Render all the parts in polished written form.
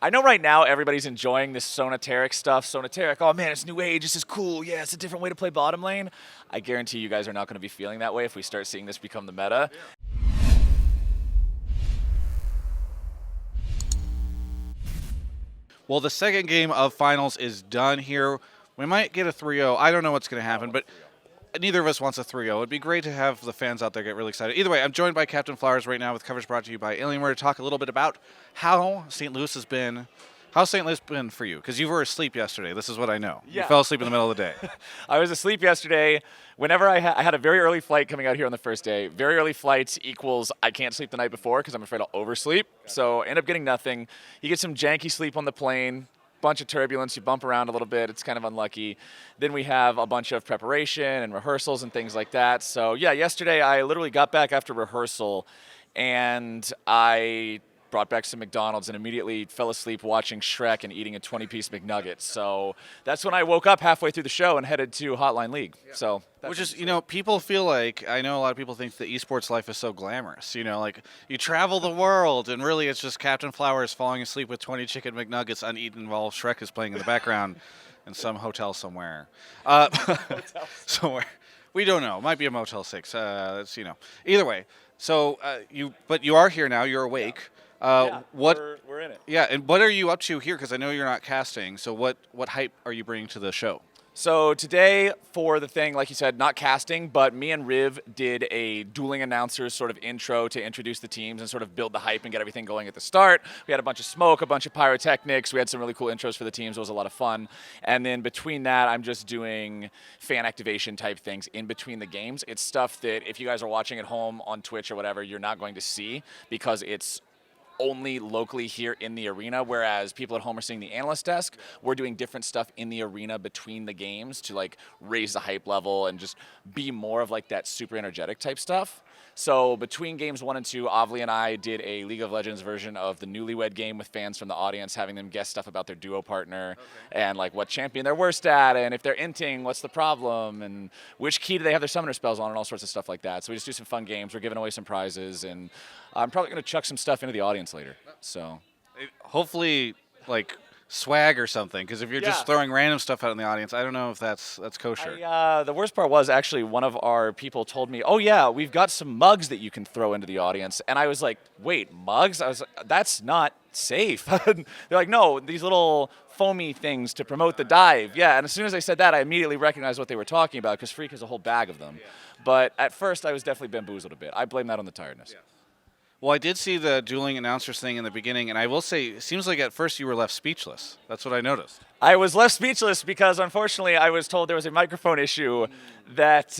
I know right now everybody's enjoying this Sonateric stuff. Sonateric, oh man, it's new age, this is cool. Yeah, it's a different way to play bottom lane. I guarantee you guys are not going to be feeling that way if we start seeing this become the meta. Well, the second game of finals is done here. We might get a 3-0. I don't know what's going to happen, but neither of us wants a 3-0. It'd be great to have the fans out there get really excited. Either way, I'm joined by Captain Flowers right now with coverage brought to you by Alienware to talk a little bit about how St. Louis has been. How's St. Louis been for you? Because you were asleep yesterday. This is what I know. Yeah. You fell asleep in the middle of the day. I was asleep yesterday. Whenever I had a very early flight coming out here on the first day. Very early flights equals I can't sleep the night before because I'm afraid I'll oversleep. So end up getting nothing. You get some janky sleep on the plane. Bunch of turbulence, you bump around a little bit, it's kind of unlucky. Then we have a bunch of preparation and rehearsals and things like that. So yeah, yesterday I literally got back after rehearsal and I brought back some McDonald's and immediately fell asleep watching Shrek and eating a 20-piece McNugget. So that's when I woke up halfway through the show and headed to Hotline League. Yeah. So which is, people feel like, I know a lot of people think the esports life is so glamorous. Like you travel the world and really it's just Captain Flowers falling asleep with 20 chicken McNuggets uneaten while Shrek is playing in the background in some hotel somewhere. Somewhere. We don't know. It might be a Motel 6. Either way. So but you are here now. You're awake. Yeah. We're in it. Yeah, and what are you up to here? Because I know you're not casting. So what hype are you bringing to the show? So today for the thing, like you said, not casting, but me and Riv did a dueling announcers sort of intro to introduce the teams and sort of build the hype and get everything going at the start. We had a bunch of smoke, a bunch of pyrotechnics. We had some really cool intros for the teams. It was a lot of fun. And then between that, I'm just doing fan activation type things in between the games. It's stuff that if you guys are watching at home on Twitch or whatever, you're not going to see because it's only locally here in the arena, whereas people at home are seeing the analyst desk. We're doing different stuff in the arena between the games to like raise the hype level and just be more of like that super energetic type stuff. So between games 1 and 2, Avli and I did a League of Legends version of the Newlywed game with fans from the audience, having them guess stuff about their duo partner and like what champion they're worst at, and if they're inting, what's the problem, and which key do they have their summoner spells on, and all sorts of stuff like that. So we just do some fun games. We're giving away some prizes, and I'm probably going to chuck some stuff into the audience later. So hopefully, like swag or something, because if you're just throwing random stuff out in the audience, I don't know if that's kosher. The worst part was actually one of our people told me, oh yeah, we've got some mugs that you can throw into the audience. And I was like, wait, mugs? I was like, that's not safe. They're like, no, these little foamy things to promote the dive. Yeah, and as soon as I said that, I immediately recognized what they were talking about because Freak has a whole bag of them. But at first, I was definitely bamboozled a bit. I blame that on the tiredness. Well, I did see the dueling announcers thing in the beginning, and I will say, it seems like at first you were left speechless. That's what I noticed. I was left speechless because, unfortunately, I was told there was a microphone issue that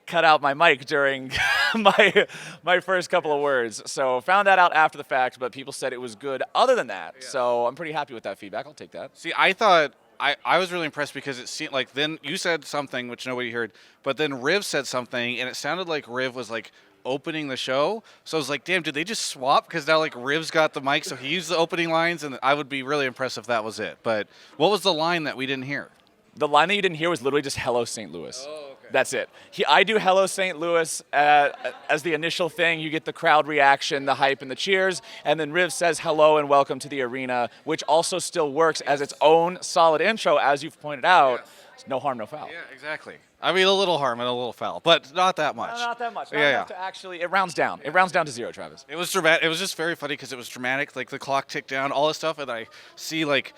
cut out my mic during my first couple of words. So found that out after the fact, but people said it was good other than that. Yeah. So I'm pretty happy with that feedback. I'll take that. See, I thought I was really impressed because it seemed like then you said something which nobody heard, but then Riv said something, and it sounded like Riv was like opening the show. So I was like, damn, did they just swap? Because now like Riv's got the mic, so he used the opening lines, and I would be really impressed if that was it. But what was the line that we didn't hear? The line that you didn't hear was literally just "Hello, St. Louis." Oh, okay. That's it. I do "Hello, St. Louis" as the initial thing. You get the crowd reaction, the hype, and the cheers, and then Riv says "Hello" and "Welcome to the arena," which also still works as its own solid intro, as you've pointed out. Yes. No harm, no foul. Yeah, exactly. I mean, a little harm and a little foul, but not that much. No, not that much. Not enough to actually, it rounds down. It rounds down to 0, Travis. It was dramatic. It was just very funny because it was dramatic. Like the clock ticked down, all this stuff, and I see like,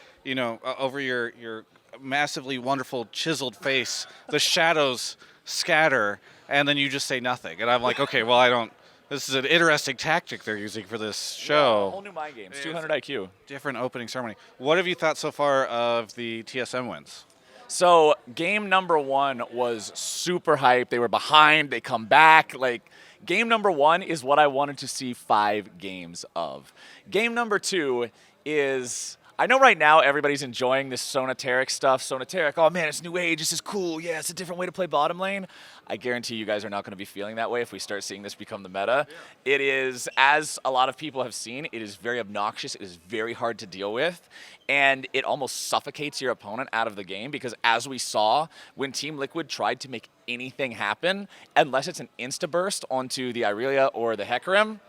over your massively wonderful chiseled face, the shadows scatter, and then you just say nothing. And I'm like, okay, well, this is an interesting tactic they're using for this show. Yeah, a whole new mind games, 200 IQ. Different opening ceremony. What have you thought so far of the TSM wins? So game number 1 was super hype. They were behind. They come back. Like game number 1 is what I wanted to see 5 games of. Game number 2 is, I know right now everybody's enjoying this Sonateric stuff. Sonateric, oh man, it's new age. This is cool. Yeah, it's a different way to play bottom lane. I guarantee you guys are not going to be feeling that way if we start seeing this become the meta. Yeah. It is, as a lot of people have seen, it is very obnoxious. It is very hard to deal with. And it almost suffocates your opponent out of the game because, as we saw, when Team Liquid tried to make anything happen, unless it's an insta-burst onto the Irelia or the Hecarim,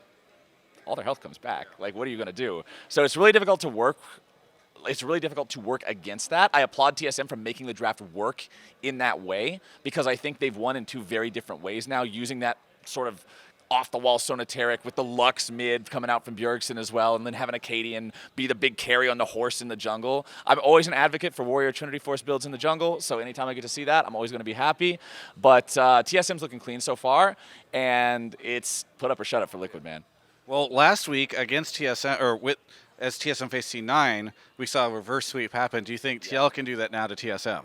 all their health comes back. Like, what are you going to do? So it's really difficult to work. It's really difficult to work against that. I applaud TSM for making the draft work in that way, because I think they've won in 2 very different ways now, using that sort of off-the-wall Sonateric with the Lux mid coming out from Bjergsen as well, and then having a Cadian be the big carry on the horse in the jungle. I'm always an advocate for Warrior Trinity Force builds in the jungle, so anytime I get to see that, I'm always going to be happy. But TSM's looking clean so far, and it's put up or shut up for Liquid, man. Well, last week against TSM, or as TSM faced C9, we saw a reverse sweep happen. Do you think TL can do that now to TSM?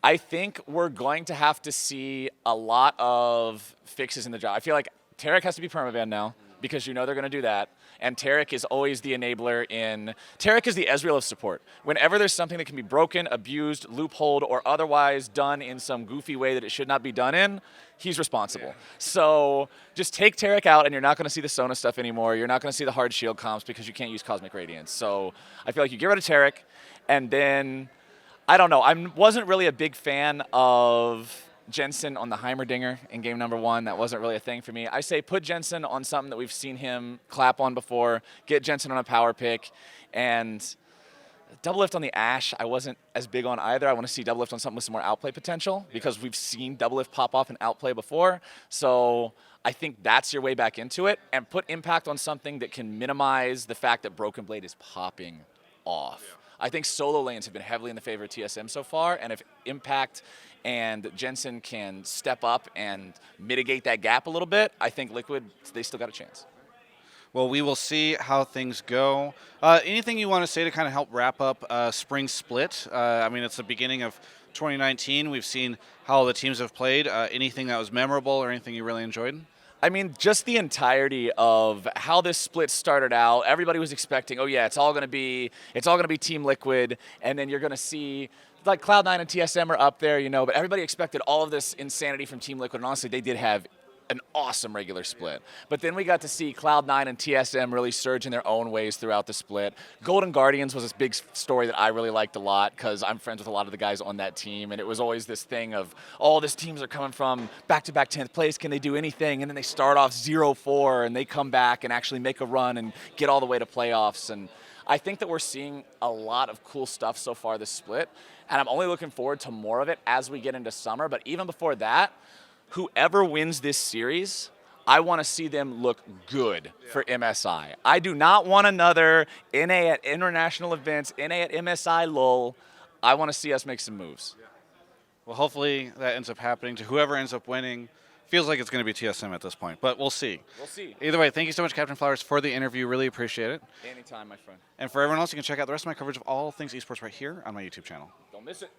I think we're going to have to see a lot of fixes in the job. I feel like Taric has to be permaban now, because you know they're going to do that. And Taric is always the enabler in... Taric is the Ezreal of support. Whenever there's something that can be broken, abused, loopholed, or otherwise done in some goofy way that it should not be done in, he's responsible. Yeah. So just take Taric out, and you're not going to see the Sona stuff anymore. You're not going to see the hard shield comps because you can't use Cosmic Radiance. So I feel like you get rid of Taric, and then... I don't know. I wasn't really a big fan of Jensen on the Heimerdinger in game number 1. That wasn't really a thing for me. I say put Jensen on something that we've seen him clap on before. Get Jensen on a power pick. And double lift on the Ashe, I wasn't as big on either. I want to see double lift on something with some more outplay potential, because we've seen double lift pop off and outplay before. So I think that's your way back into it. And put impact on something that can minimize the fact that Broken Blade is popping off. Yeah. I think solo lanes have been heavily in the favor of TSM so far, and if Impact and Jensen can step up and mitigate that gap a little bit, I think Liquid, they still got a chance. Well, we will see how things go. Anything you want to say to kind of help wrap up Spring Split? I mean, it's the beginning of 2019. We've seen how the teams have played. Anything that was memorable or anything you really enjoyed? I mean, just the entirety of how this split started out. Everybody was expecting, oh yeah, it's all gonna be Team Liquid, and then you're gonna see like Cloud9 and TSM are up there, you know. But everybody expected all of this insanity from Team Liquid, and honestly, they did have an awesome regular split. But then we got to see Cloud9 and TSM really surge in their own ways throughout the split. Golden Guardians was this big story that I really liked a lot, because I'm friends with a lot of the guys on that team, and it was always this thing of, all these teams are coming from back-to-back 10th place, can they do anything? And then they start off 0-4, and they come back and actually make a run and get all the way to playoffs. And I think that we're seeing a lot of cool stuff so far this split, and I'm only looking forward to more of it as we get into summer. But even before that, whoever wins this series, I want to see them look good for MSI. I do not want another NA at international events, NA at MSI lull. I want to see us make some moves. Well, hopefully that ends up happening to whoever ends up winning. Feels like it's going to be TSM at this point, but we'll see. We'll see. Either way, thank you so much, CaptainFlowers, for the interview. Really appreciate it. Anytime, my friend. And for everyone else, you can check out the rest of my coverage of all things esports right here on my YouTube channel. Don't miss it.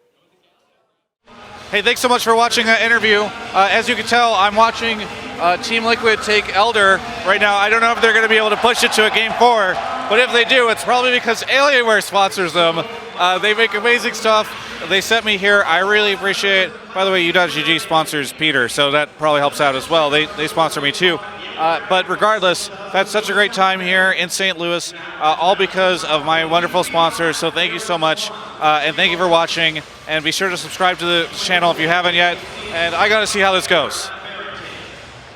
Hey, thanks so much for watching that interview. As you can tell, I'm watching Team Liquid take Elder right now. I don't know if they're going to be able to push it to a Game 4, but if they do, it's probably because Alienware sponsors them. They make amazing stuff. They sent me here. I really appreciate it. By the way, U.GG sponsors Peter, so that probably helps out as well. They sponsor me too. But regardless, that's such a great time here in St. Louis, all because of my wonderful sponsors. So thank you so much, and thank you for watching. And be sure to subscribe to the channel if you haven't yet. And I got to see how this goes.